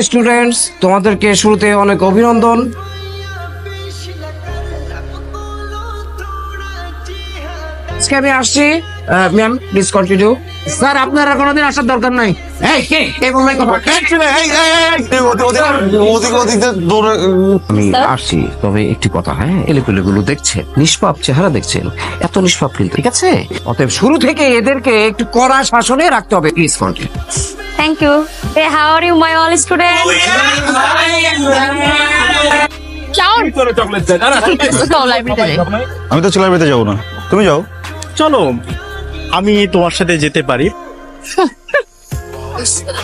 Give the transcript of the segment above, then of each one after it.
Students, তোমাদেরকে শুরুতে অনেক অভিনন্দন। আজকে আমি আসছি। Ma'am please continue. স্যার আপনার আর কোনোদিন আসার দরকার নাই। এই কে এই বললাই কথা। আমি আসছি, তবে একটি কথা, হ্যাঁ, এলেগুলো দেখছেন, নিষ্পাপ চেহারা দেখছেন, এত নিষ্পাপ কিন্তু, ঠিক আছে? অতএব শুরু থেকে এদেরকে একটু কড়া শাসনে রাখতে হবে। Please continue. Thank you. Hey, how are you, my all students? Chown. Go library. আমি তো লাইব্রেরিতে যাবো না, তুমি যাও। চলো আমি তোমার সাথে যেতে পারি।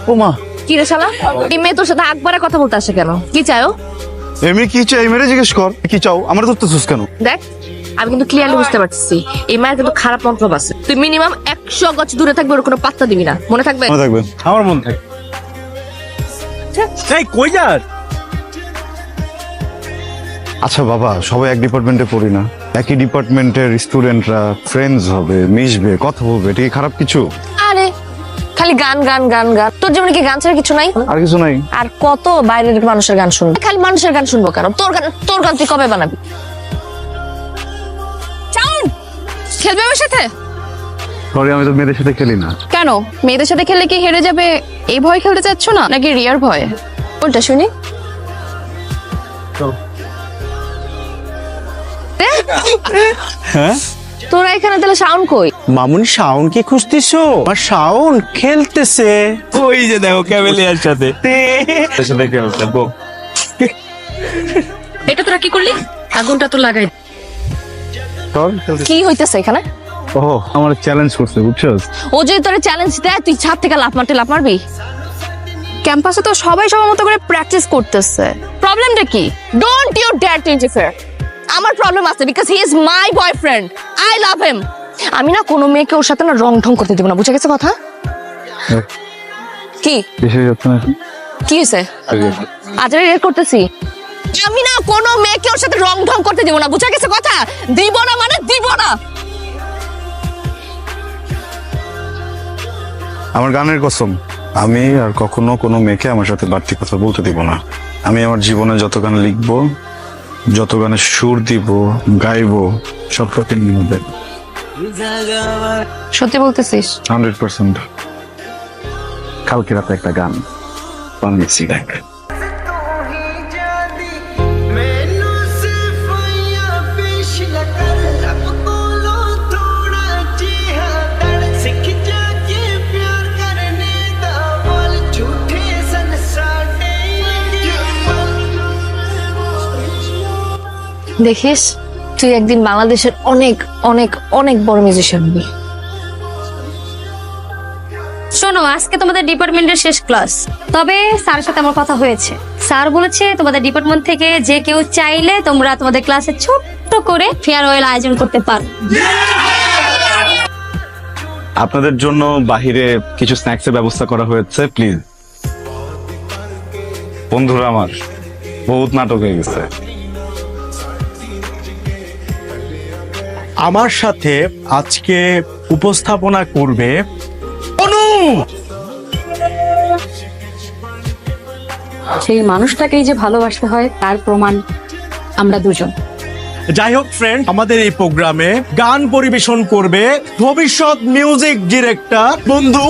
ও মা, কি রে শালা? এই মেয়ে তোর সাথে একবারে কথা বলতে আসে কেন? কি চাও? এমনি কি চাই মেরে জিজ্ঞেস কর, কি চাও? আমার তো সুস কেন? দেখ, আমি কিন্তু ক্লিয়ারলি বুঝতে পারতেছি এই মায়ের কিন্তু খারাপ মন্তব্য আছে। তুই মিনিমাম 100 গজ দূরে থাকবে, ওর কোনো পাত্তা দিবি না, মনে থাকবে? মনে থাকবে। আমার মন থাকে। এই কই যাস? আচ্ছা বাবা, সবাই এক ডিপার্টমেন্টে পড়ি না? একই ডিপার্টমেন্টের স্টুডেন্টরা ফ্রেন্ডস হবে, মিশবে, কথা বলবে, এটা কি খারাপ কিছু? আরে খালি গান গান গান গান, তোর জীবনে কি গান ছাড়া কিছু নাই? আর কিছু নাই। আর কত বাইরের মানুষের গান শুনবো? খালি মানুষের গান শুনবো কেন? তোর গান তুই কবে বানাবি? চাউন খেলবে আমার সাথে? সরি, আমি তো মেয়েদের সাথে খেলি না। কেন? মেয়েদের সাথে খেললে কি হেরে যাবে এই ভয় খেলতে চাচ্ছ না, নাকি রিয়ার ভয়? কোনটা শুনি? হ্যাঁ তোরা এখানে তাহলে সাউন্ড কই? মামুনি শাওন কি খুঁজতেছো? আর শাওন খেলতেছে ওই যে দেখো ক্যামেলিয়ার সাথে। এটা তোরা কি করলি? আগুনটা তো লাগাই। তোর কি হইতেছে এখানে? ও আমার চ্যালেঞ্জ করছে, বুঝছস? ও যদি তোরে চ্যালেঞ্জ দেয়, তুই ছাদ থেকে লাফ মারবি? ক্যাম্পাসে তো সবাই সবার মতো করে প্র্যাকটিস করতেছে, প্রবলেমটা কি? Don't you dare to interfere. আমার প্রবলেম আছে, because he is my boyfriend, I love him. আমি না কোনো মেয়েকে ওর সাথে না রং ঢং করতে দেব না, বুঝে গেছে কথা? কি বেশি যাচ্ছে না। কি হয়েছে? আজ আমি রেড করতেছি। আমি না কোনো মেয়েকে ওর সাথে রং ঢং করতে দেব না, বুঝে গেছে কথা? দিব না মানে দিব না। আমার গানের কসম, আমি আর কখনো কোনো মেয়েকে আমার সাথে বাড়তি কথা বলতে দিব না। আমি আমার জীবনে যত গান লিখবো, যত গানে সুর দিব, গাইবো, সব প্রতিদিন হবে। সত্যি বলতেছিস? 100%। কালকে রাতে একটা গান বানিয়েছি, দেখ। দেখিস, তুই একদিন বাংলাদেশের অনেক অনেক অনেক বড় মিউজিশিয়ান হবি। শোনো, আজকে তোমাদের ডিপার্টমেন্টের শেষ ক্লাস, তবে স্যারের সাথে আমার কথা হয়েছে। স্যার বলেছে তোমাদের ডিপার্টমেন্ট থেকে যে কেউ চাইলে তোমরা তোমাদের ক্লাসে ছোট্ট করে ফেয়ারওয়েল আয়োজন করতে পারো। আপনাদের জন্য বাহিরে কিছু স্ন্যাক্সের ব্যবস্থা করা হয়েছে, প্লিজ। বন্ধুরা আমার বহুত নাটক হয়ে গেছে। আমার সাথে আজকে উপস্থাপনা করবে অনু। সেই মানুষটাকেই যে ভালোবাসতে হয় তার প্রমাণ আমরা দুজন। যাই হোক ফ্রেন্ড, আমাদের এই প্রোগ্রামে গান পরিবেশন করবে ভবিষ্যৎ মিউজিক ডিরেক্টর বন্ধু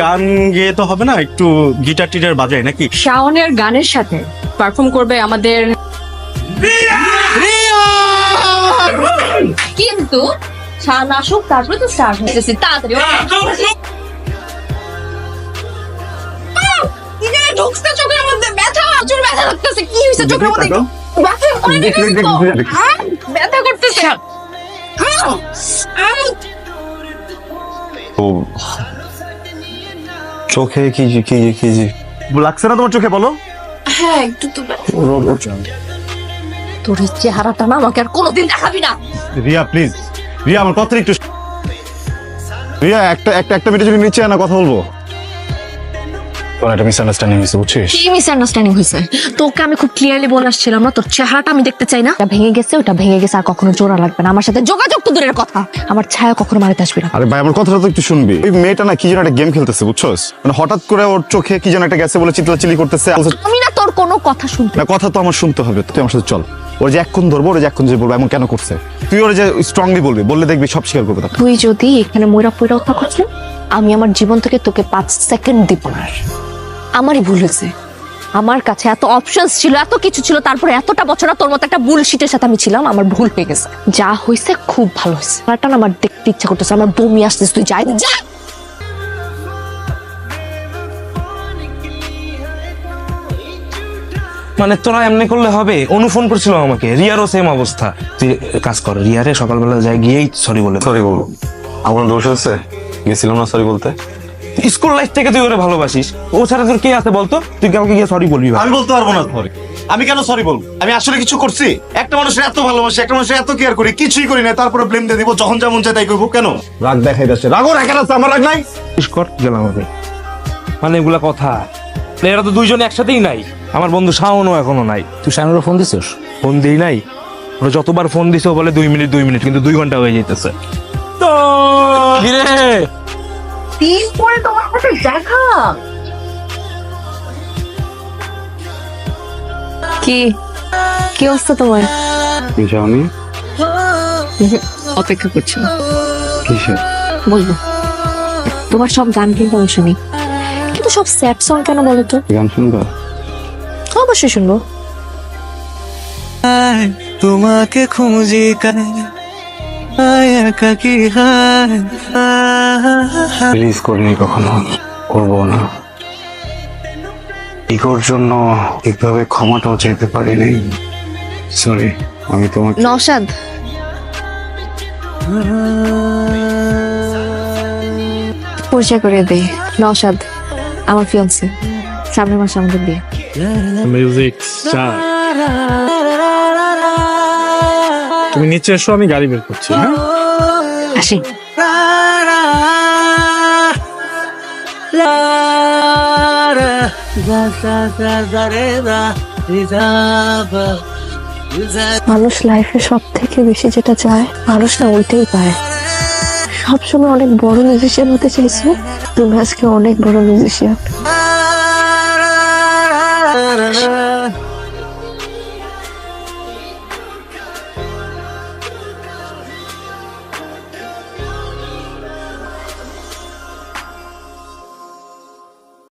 গান গেয়ে তো হবে না, একটু গিটার টিটার বাজায় নাকি? শাওনের গানের সাথে পারফর্ম করবে আমাদের, কিন্তু শান আসুক তারপরে তো স্টার্ট হইতেছে। তাড়াতাড়ি ঢুকছে চোখের মধ্যে, ব্যথা, প্রচুর ব্যথা লাগতেছে। কি হয়েছে চোখের মধ্যে? ব্যথা ব্যথা করতেছে। ও চোখে কি কি কি লাগছে না তোমার চোখে? বলো। হ্যাঁ একটু তো। তোর এই চেহারাটা না আমাকে আর কোনোদিন দেখাবি না। রিয়া প্লিজ, রিয়া আমার কথা একটু। রিয়া একটা মিনিট যদি নিচে না কথা বলবো। কোন একটা মিসআন্ডারস্ট্যান্ডিং হয়েছে বুঝছিস? কি মিসআন্ডারস্ট্যান্ডিং হয়েছে? তোকে আমি খুব ক্লিয়ারলি বলে আসছিলাম না, তোর চেহারাটা আমি দেখতে চাই না। ওটা ভেঙে গেছে, ওটা ভেঙে গেছে, আর কখনো জোড়া লাগবে না। আমার সাথে যোগাযোগ তো দূরের কথা, আমার ছায়া কখনো মারিতে আসবি না। আরে ভাই আমার কথাটা তো একটু শুনবি। ওই মেয়েটা না কি যেন একটা গেম খেলতেছে বুঝছস, মানে হঠাৎ করে ওর চোখে কি যেন একটা গেছে বলে চিল্লাচিল্লি করতেছে। আমি না তোর কোনো কথা শুনতে। না কথা তো আমার শুনতে হবে, তুই আমার সাথে চল। ওর যে এক্ষণ ধরবো, ওর যে এক্ষণ যে বলবো এমন কেন করছে, তুই ওর যে স্ট্রংলি বলবি, বললে দেখবি সব স্বীকার করবে তখন। তুই যদি এখানে ময়রা পয়রা থাকছিস, আমি আমার জীবন থেকে তোকে 5 সেকেন্ড দিব না। আমারই ভুল হয়েছে, আমার কাছে এত অপশনস ছিল, এত কিছু ছিল, তারপরে এতটা বছর তোর মতো একটা বুলশিটের সাথে আমি ছিলাম। আমার ভুল হয়ে গেছে, যা হয়েছে খুব ভালো হয়েছে। আমার দেখতে ইচ্ছা করতেছে, আমার বমি আসতেছে। তুই যাই যা। মানে তোরা এমনি করলে হবে? অনু ফোন করছিল আমাকে, রিয়ারও সেম অবস্থা। তুই কাজ কর, রিয়ারে সকালবেলা যাই গিয়েই সরি বলে। সরি বলবো? আমার দোষ আছে, গেছিলাম না সরি বলতে। স্কুল লাইফ থেকে তুই ওরে ভালোবাসিস, ও ছাড়া তোর কে আছে বলতো? তুই কাউকে গিয়ে সরি বলবি? আমি বলতে পারবো না সরি। আমি কেন সরি বলবো? আমি আসলে কিছু করছি? একটা মানুষের এত ভালোবাসি, একটা মানুষের এত কেয়ার করি, কিছুই করি না, তারপরে ব্লেম দিয়ে দিব, যখন যেমন চাই তাই করবো। কেন রাগ দেখাই যাচ্ছে? রাগও রাখেন আছে, আমার রাগ নাই। কর গেলাম আমি। মানে এগুলা কথা, এরা তো দুইজনে একসাথেই নাই। আমার বন্ধু শাওনও এখনো নাই। তুই শানুরও ফোন দিছিস? ফোন দিই নাই, ওরা যতবার ফোন দিছে ও বলে 2 মিনিট 2 মিনিট, কিন্তু 2 ঘন্টা হয়ে যেতেছে। তো কিরে দিন পরে তোমার সাথে দেখা। কি কি অবস্থা তোমার? যাওনি? অপেক্ষা করছি, কিসে? বলবো। তোমার সব গান কিন্তু আমি শুনি, কিন্তু সব স্যাড সং কেন বলো তো? গান শুনবা? অবশ্যই শুনবো। তোমাকে খুঁজি রিলিজ করিনি কখনো, করবো না। ইগোর জন্য ঠিকভাবে ক্ষমাটাও চাইতে পারিনি। সরি, আমি তোমাকে নওশাদ, পরিচয় করে দেই। নওশাদ আমার ফিয়ান্সে, সামনের মাসে আমাদের বিয়ে। মিউজিক স্টার, তুমি নিচে এসো, আমি গাড়ি বের করছি। হ্যাঁ আসি। মানুষ লাইফে সব থেকে বেশি যেটা চায়, মানুষ না ওইটাই পায়। সবসময় অনেক বড় মিউজিশিয়ান হতে চাইছো, তুমি আজকে অনেক বড় মিউজিশিয়ান।